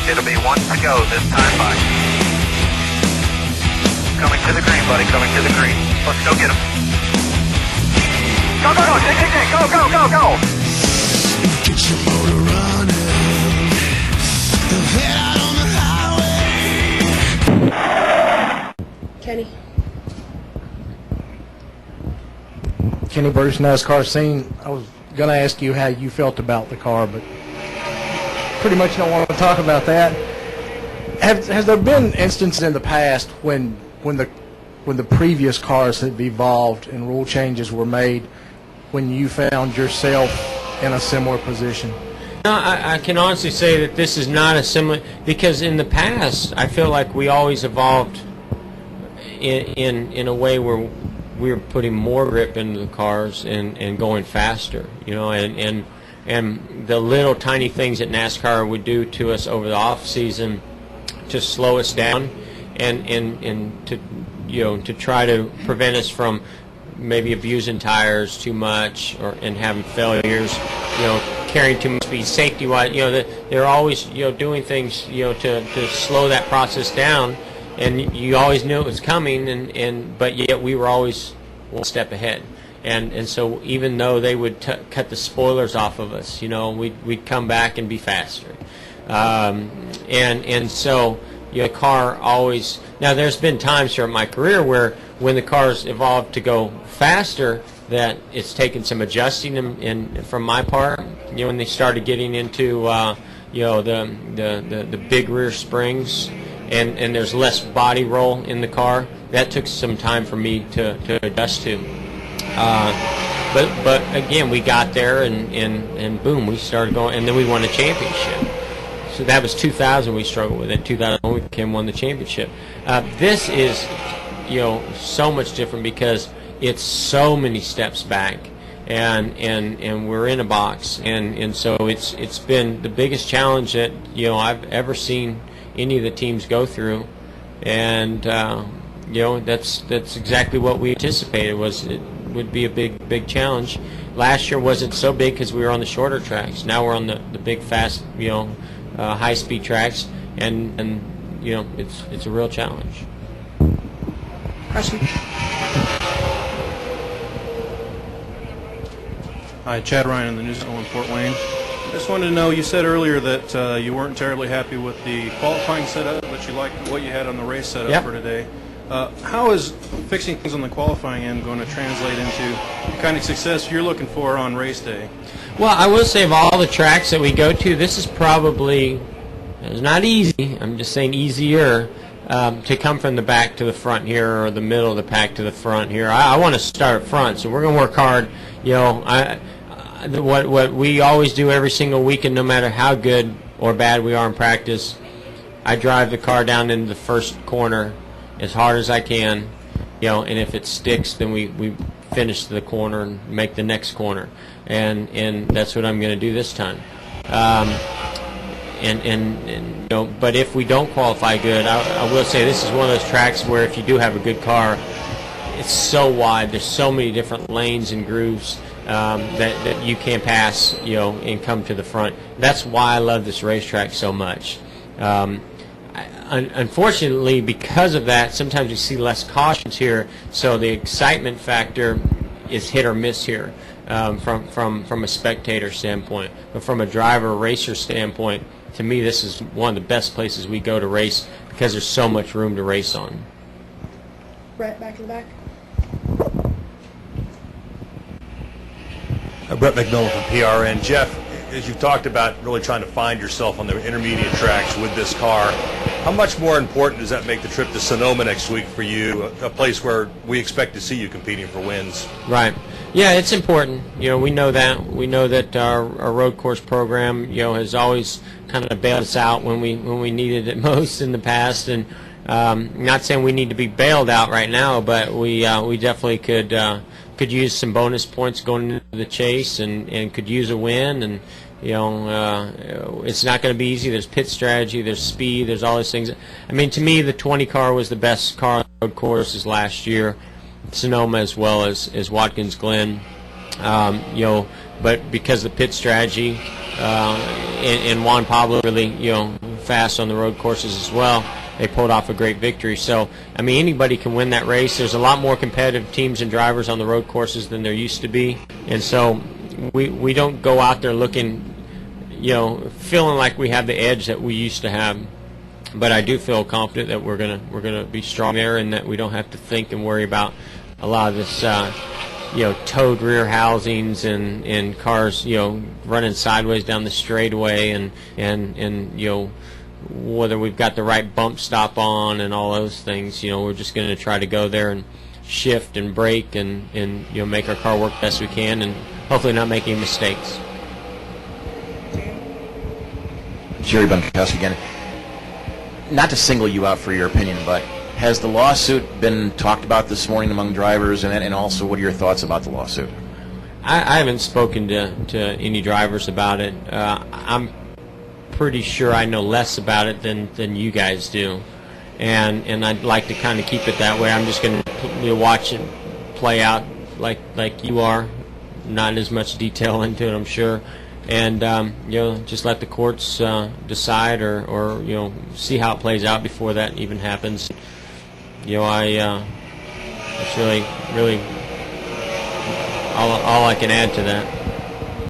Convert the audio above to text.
It'll be one to go this time by. Coming to the green, buddy, coming to the green. Let's go get him. Go, go, go, go, go, go, go. Get your motor running. Head out on the highway. Kenny. Kenny Bruce, NASCAR scene. I was going to ask you how you felt about the car, but pretty much don't want to talk about that. Has there been instances in the past when the previous cars have evolved and rule changes were made when you found yourself in a similar position? No, I can honestly say that this is not a similar, because in the past I feel like we always evolved in a way where we were putting more grip into the cars and going faster, you know, and the little tiny things that NASCAR would do to us over the off season to slow us down and to, you know, to try to prevent us from maybe abusing tires too much and having failures, you know, carrying too much speed, safety wise, you know, they're always, you know, doing things, you know, to slow that process down. And you always knew it was coming, but yet we were always one step ahead. And so even though they would cut the spoilers off of us, you know, we'd come back and be faster. And so, you know, the car always. Now there's been times here in my career where when the cars evolved to go faster, that it's taken some adjusting and from my part, you know, when they started getting into you know, the big rear springs. And there's less body roll in the car. That took some time for me to adjust to. But again, we got there and boom, we started going, and then we won a championship. So that was 2000 we struggled with. In 2001 we won the championship. This is, you know, so much different because it's so many steps back, and we're in a box, and so it's been the biggest challenge that, you know, I've ever seen any of the teams go through, and you know, that's exactly what we anticipated. Was it would be a big challenge. Last year wasn't so big because we were on the shorter tracks. Now we're on the big fast, you know, high speed tracks, and you know, it's a real challenge. Question. Hi, Chad Ryan in the News in Fort Wayne. I just wanted to know, you said earlier that you weren't terribly happy with the qualifying setup, but you liked what you had on the race setup for today. How is fixing things on the qualifying end going to translate into the kind of success you're looking for on race day? Well, I will say of all the tracks that we go to, this is probably, it's not easy, I'm just saying easier, to come from the back to the front here, or the middle of the pack to the front here. I want to start up front, so we're going to work hard. You know, what we always do every single weekend, no matter how good or bad we are in practice, I drive the car down into the first corner as hard as I can, you know, and if it sticks, then we finish the corner and make the next corner, and that's what I'm going to do this time. And you know, but if we don't qualify good, I will say this is one of those tracks where if you do have a good car, it's so wide. There's so many different lanes and grooves that you can pass, you know, and come to the front. That's why I love this racetrack so much. Unfortunately, because of that, sometimes you see less cautions here, so the excitement factor is hit or miss here from a spectator standpoint. But from a driver racer standpoint, to me, this is one of the best places we go to race because there's so much room to race on. Brett, back in the back. Brett McMillan from PRN. Jeff, as you've talked about really trying to find yourself on the intermediate tracks with this car, how much more important does that make the trip to Sonoma next week for you, a place where we expect to see you competing for wins? Right. Yeah, it's important. You know, we know that. We know that our road course program, you know, has always kind of bailed us out when we needed it most in the past. And not saying we need to be bailed out right now, but we definitely could use some bonus points going into the chase and could use a win. And you know, it's not going to be easy. There's pit strategy, there's speed, there's all those things. I mean, to me, the 20 car was the best car on the road courses last year, Sonoma as well as Watkins Glen. You know, but because of the pit strategy, and Juan Pablo really, you know, fast on the road courses as well. They pulled off a great victory. So, I mean, anybody can win that race. There's a lot more competitive teams and drivers on the road courses than there used to be. And so we don't go out there looking, feeling like we have the edge that we used to have. But I do feel confident that we're gonna be strong there, and that we don't have to think and worry about a lot of this, towed rear housings and cars, running sideways down the straightaway, and whether we've got the right bump stop on and all those things. We're just going to try to go there and shift and brake and make our car work best we can, and hopefully not make any mistakes. Jerry Bunkowski again. Not to single you out for your opinion, but has the lawsuit been talked about this morning among drivers, and also what are your thoughts about the lawsuit? I haven't spoken to any drivers about it. I'm pretty sure I know less about it than you guys do, and I'd like to kind of keep it that way. I'm just going to watch it play out like you are, not as much detail into it, I'm sure, and just let the courts decide or see how it plays out before that even happens. That's really all I can add to that.